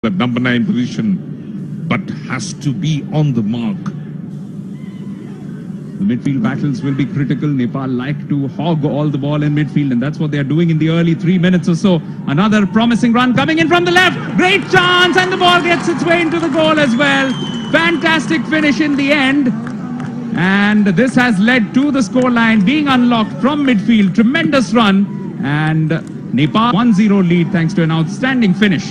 the number 9 position, but has to be on the mark. The midfield battles will be critical. Nepal like to hog all the ball in midfield, and that's what they're doing in the early 3 minutes or so. Another promising run coming in from the left. Great chance, and the ball gets its way into the goal as well. Fantastic finish in the end. And this has led to the scoreline being unlocked from midfield. Tremendous run. And Nepal 1-0 lead thanks to an outstanding finish.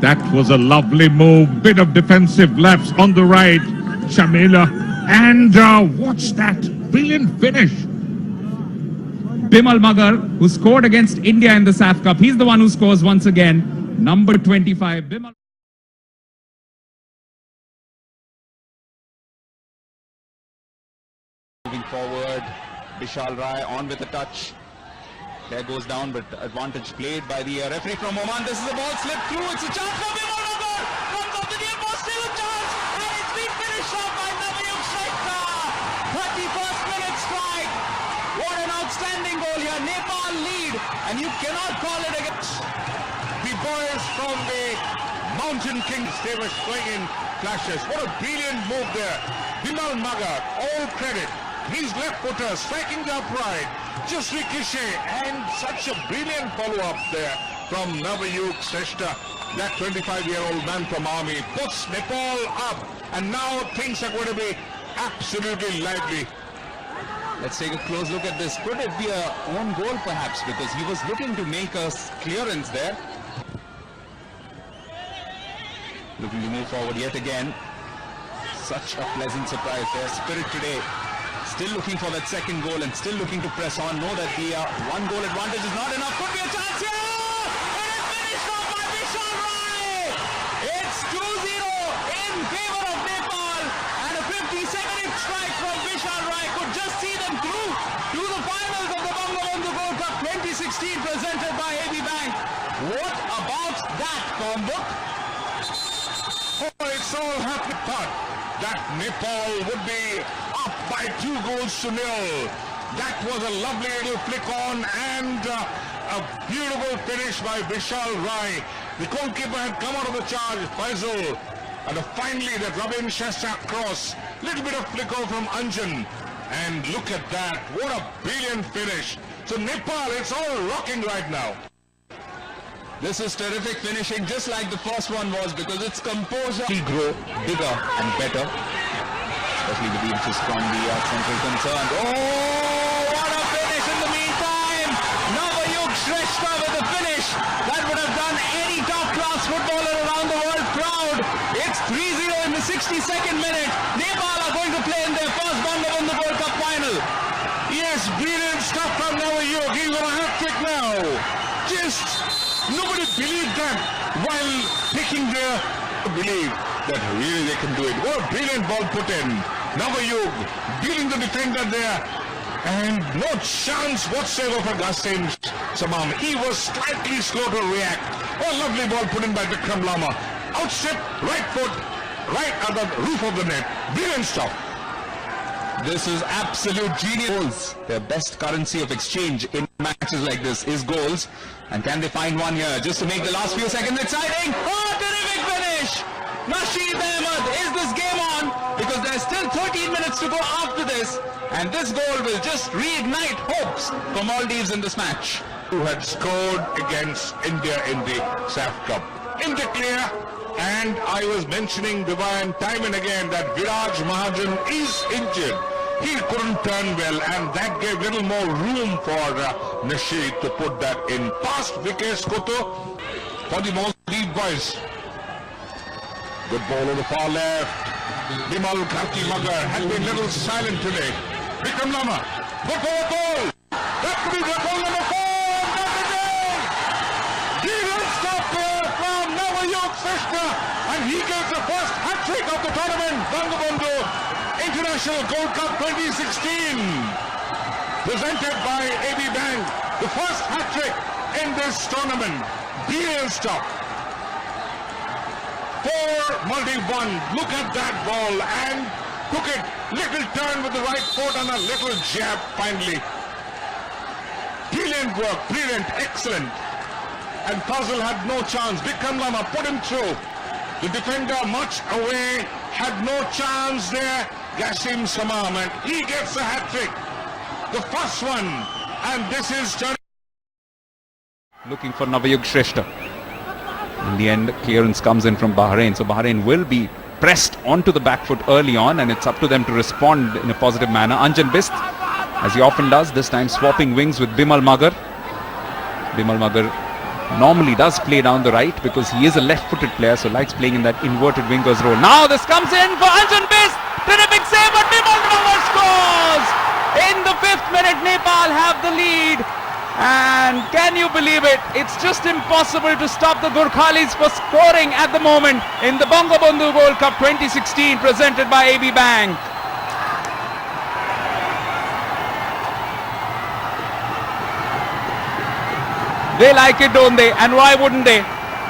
That was a lovely move. Bit of defensive lapse on the right. Shamila. And watch that brilliant finish. Bimal Magar, who scored against India in the SAF Cup. He's the one who scores once again. Number 25, Bimal. Moving forward, Vishal Rai on with a touch. There goes down, but advantage played by the referee from Oman. This is a ball slipped through. It's a chance for Bimal Magar. Comes off the near post, still a chance. And it's been finished off by Navayuga Shrestha. 31st minute strike. What an outstanding goal here. Nepal lead, and you cannot call it against the boys from the Mountain Kings. They were showing in flashes. What a brilliant move there. Bimal Magar, all credit. His left footer striking the upright. Just ricochet, and such a brilliant follow-up there from Navayuga Shrestha. That 25-year-old man from Army puts Nepal up, and now things are going to be absolutely lively. Let's take a close look at this. Could it be a own goal perhaps, because he was looking to make a clearance there. Looking to move forward yet again. Such a pleasant surprise there. Spirit today. Still looking for that second goal and still looking to press on. Know that the one goal advantage is not enough. Could be a chance here! And it's finished off by Vishal Rai! It's 2-0 in favor of Nepal, and a 52nd strike from Vishal Rai could just see them through to the finals of the Bangabandhu Gold Cup 2016 presented by AB Bank. What about that, Kombook? Oh, it's all happened. Thought that Nepal would be up by 2 goals to 0. That was a lovely little flick on, and a beautiful finish by Vishal Rai. The goalkeeper had come out of the charge, Faisal, and finally that Robin Shrestha cross. Little bit of flicker from Anjan, and look at that. What a brilliant finish. So Nepal, it's all rocking right now. This is terrific finishing, just like the first one was, because its composure will grow bigger and better, especially with the interest from the central concerned. Oh, what a finish in the meantime! Navayuga Shrestha with a finish that would have done any top-class footballer around the world proud. It's 3-0 in the 62nd minute. Nepal are going to play in their first Bangabandhu World Cup final. Yes, brilliant stuff from Navayuga. He's on a hat-trick now. Nobody believed that while taking their believe that really they can do it. What a brilliant ball put in. Navayuga beating the defender there, and no chance whatsoever for Ghasen Samam. He was slightly slow to react. Oh, lovely ball put in by Vikram Lama. Outstep, right foot, right at the roof of the net. Brilliant stuff. This is absolute genius. Their best currency of exchange in matches like this is goals. And can they find one here just to make the last few seconds exciting? Oh, terrific finish! Nasheed Ahmed, is this game on? Because there's still 13 minutes to go after this. And this goal will just reignite hopes for Maldives in this match. Who had scored against India in the SAF Cup. India clear. And I was mentioning, Divine, time and again that Viraj Mahajan is injured. He couldn't turn well, and that gave little more room for Nasheed to put that in. Past Vikesh Koto for the Maldives boys. Good ball on the far left. Bimal Magar has been a little silent today. Vikram Lama, good for a goal. That could be the goal number 4. And he gets the first hat-trick of the tournament, Bangabandhu International Gold Cup 2016, presented by AB Bank. The first hat-trick in this tournament. Brilliant stuff. For Maldives 1, look at that ball, and took it, little turn with the right foot and a little jab finally. Brilliant work, brilliant, excellent. and Fazil had no chance. Bikram Lama put him through. The defender much away, had no chance there. Gassim Samam, and he gets a hat-trick. The first one, and this is turning. Looking for Navayug Shrestha. In the end, clearance comes in from Bahrain. So Bahrain will be pressed onto the back foot early on, and it's up to them to respond in a positive manner. Anjan Bist, as he often does, this time swapping wings with Bimal Magar. Bimal Magar normally does play down the right because he is a left-footed player, so likes playing in that inverted wingers role. Now this comes in for Anjan Bist. Terrific save, but Bimal Magar scores! In the 5th minute, Nepal have the lead. And can you believe it? It's just impossible to stop the Gurkhalis for scoring at the moment in the Bangabandhu Gold Cup 2016 presented by AB Bank. They like it, don't they? And why wouldn't they?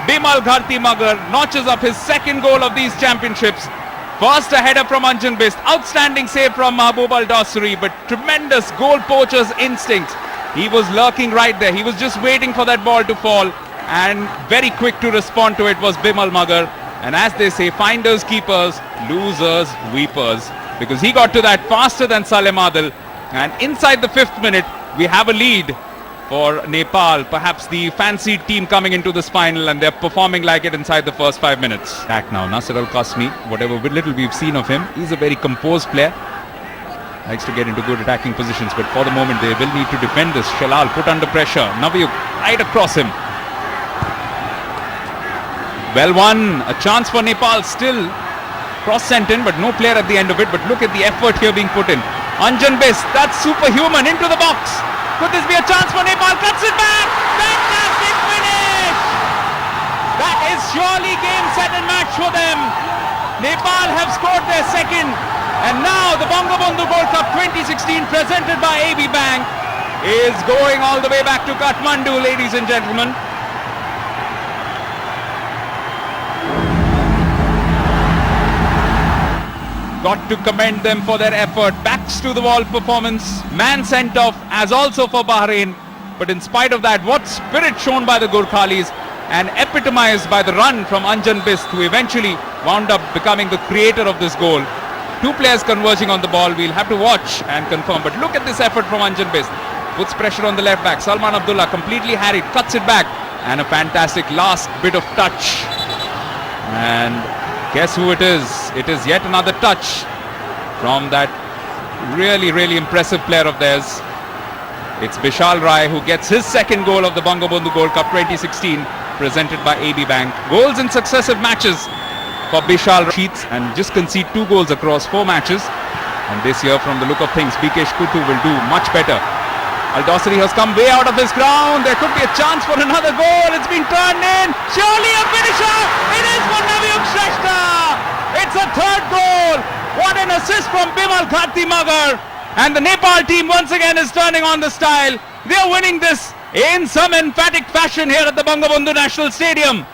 Bimal Gharti Magar notches up his 2nd goal of these championships. First, a header from Anjan Bist. Outstanding save from Mahbub Al Dosari, but tremendous goal poacher's instinct. He was lurking right there. He was just waiting for that ball to fall, and very quick to respond to it was Bimal Magar. And as they say, finders, keepers, losers, weepers, because he got to that faster than Salem Adil. And inside the 5th minute, we have a lead for Nepal, perhaps the fancied team coming into this final, and they're performing like it inside the first 5 minutes. Back now, Nasser Al Qasmi, whatever little we've seen of him, he's a very composed player. Likes to get into good attacking positions, but for the moment they will need to defend this. Shalal put under pressure. Navayug right across him. Well won. A chance for Nepal still. Cross sent in, but no player at the end of it. But look at the effort here being put in. Anjan Bist, that's superhuman, into the box. Could this be a chance for Nepal? Cuts it back. Fantastic finish. That is surely game, set and match for them. Nepal have scored their 2nd. And now the Bangabandhu Gold Cup 2016 presented by AB Bank is going all the way back to Kathmandu, ladies and gentlemen. Got to commend them for their effort. Backs to the wall performance. Man sent off as also for Bahrain. But in spite of that, what spirit shown by the Gurkhalis, and epitomized by the run from Anjan Bist, who eventually wound up becoming the creator of this goal. 2 players converging on the ball. We'll have to watch and confirm. But look at this effort from Anjan Bist. Puts pressure on the left back. Salman Abdullah completely harried. Cuts it back. And a fantastic last bit of touch. And guess who it is? It is yet another touch from that really, really impressive player of theirs. It's Bishal Rai who gets his 2nd goal of the Bangabandhu Gold Cup 2016 presented by AB Bank. Goals in successive matches for Bishal Sheets, and just concede 2 goals across 4 matches. And this year, from the look of things, Bikesh Kutu will do much better. Al Dosari has come way out of his ground. There could be a chance for another goal. It's been turned in. Surely a finisher. It is for Navayug Shrestha. It's a 3rd goal. What an assist from Bimal Gharti Magar. And the Nepal team once again is turning on the style. They are winning this in some emphatic fashion here at the Bangabandhu National Stadium.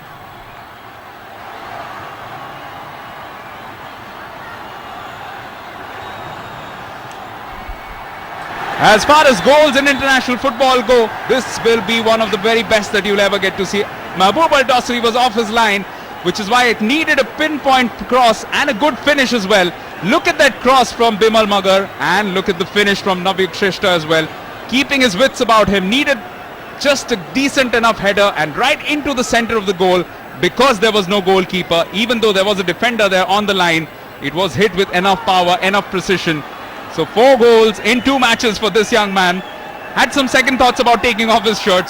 As far as goals in international football go, this will be one of the very best that you'll ever get to see. Mahbub Al Dosari was off his line, which is why it needed a pinpoint cross and a good finish as well. Look at that cross from Bimal Magar, and look at the finish from Navayug Shrestha as well. Keeping his wits about him, needed just a decent enough header and right into the center of the goal, because there was no goalkeeper. Even though there was a defender there on the line, it was hit with enough power, enough precision. So 4 goals in 2 matches for this young man. Had some second thoughts about taking off his shirt.